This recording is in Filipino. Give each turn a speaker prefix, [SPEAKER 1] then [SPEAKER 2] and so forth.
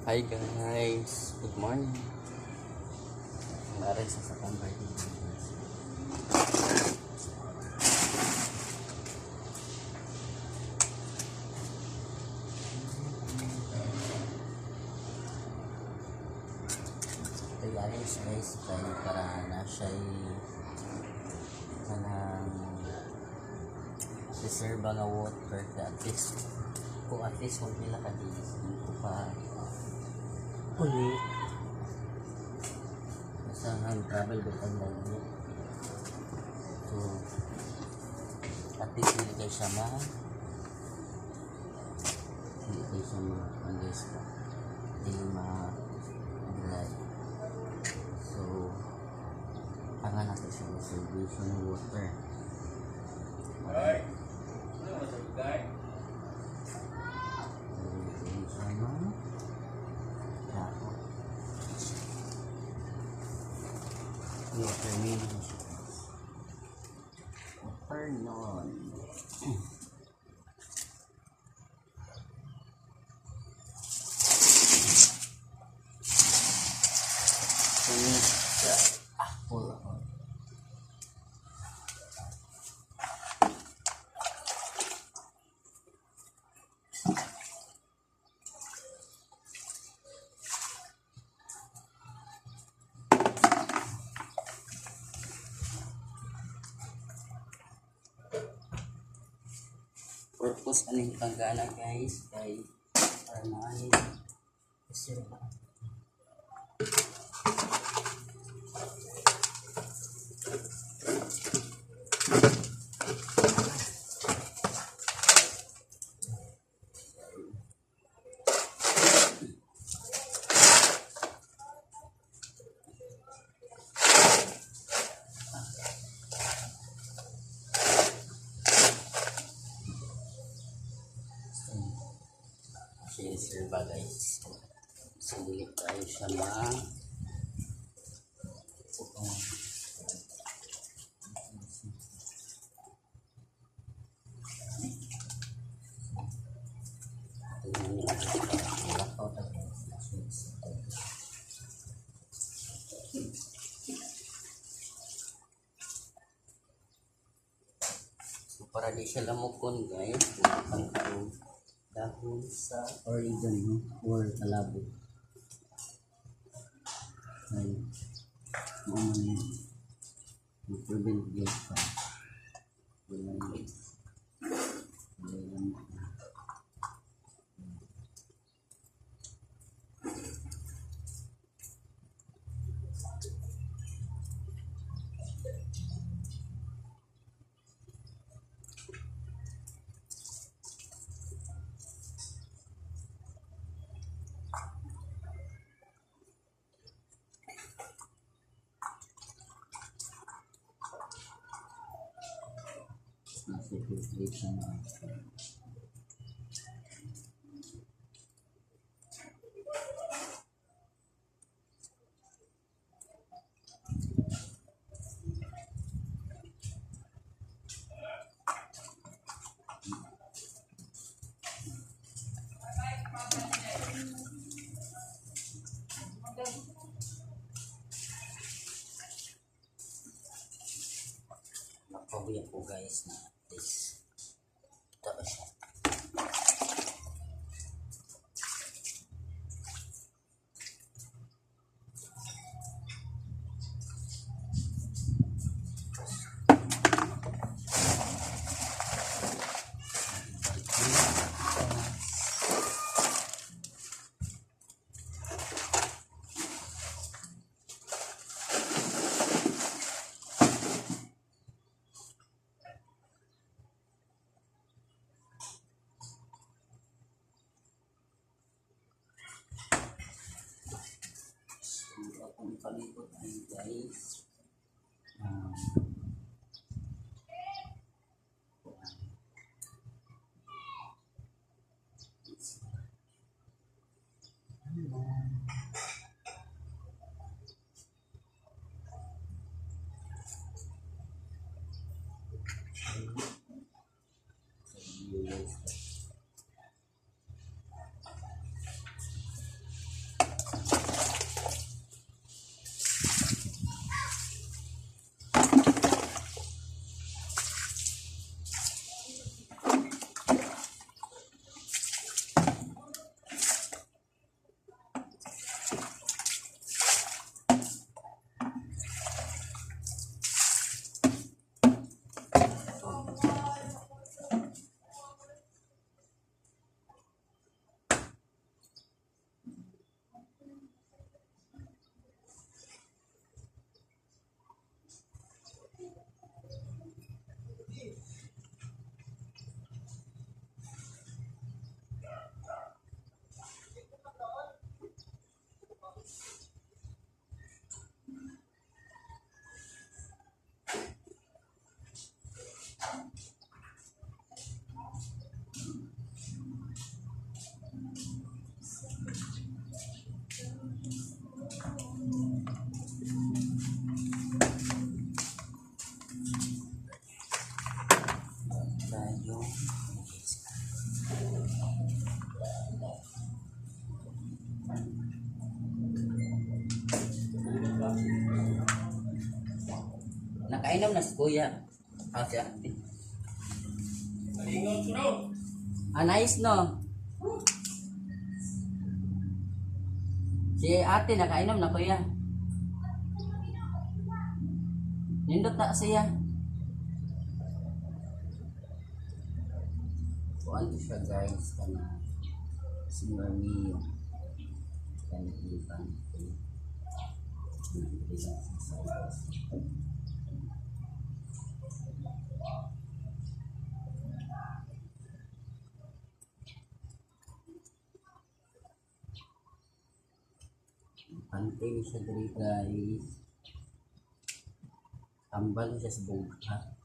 [SPEAKER 1] Hi guys, good morning. Narin sa tambay dito. Kaya ayos guys, kaya para na siya'y kanang reserve nga water at least kung at least kung pila ka days ko pa uli basta hang travel bitang lagi so at least hindi kayo siya guys ko hindi ma-dry so pangan natin siya reservation water alright what's up guys turn on. Pull on. Purpose aning panggana guys kay para maanin reserva reserva guys. So dili tayo siya so para di siya lamukon guys pangkarong dahon sa oregano or kalabo ay mag-prevent guys pa nasa filtration na napawi ako guys na this tapos siya akong palipot ay guys Nakainom na si kuya. Ah, siya. Ah, nice no? Si ate nakainom na kuya. Nindot na siya. Kuan ko siya guys. Kana si Mami. Kana ipan. Pantay siya diri guys. Tambal siya sa bungka.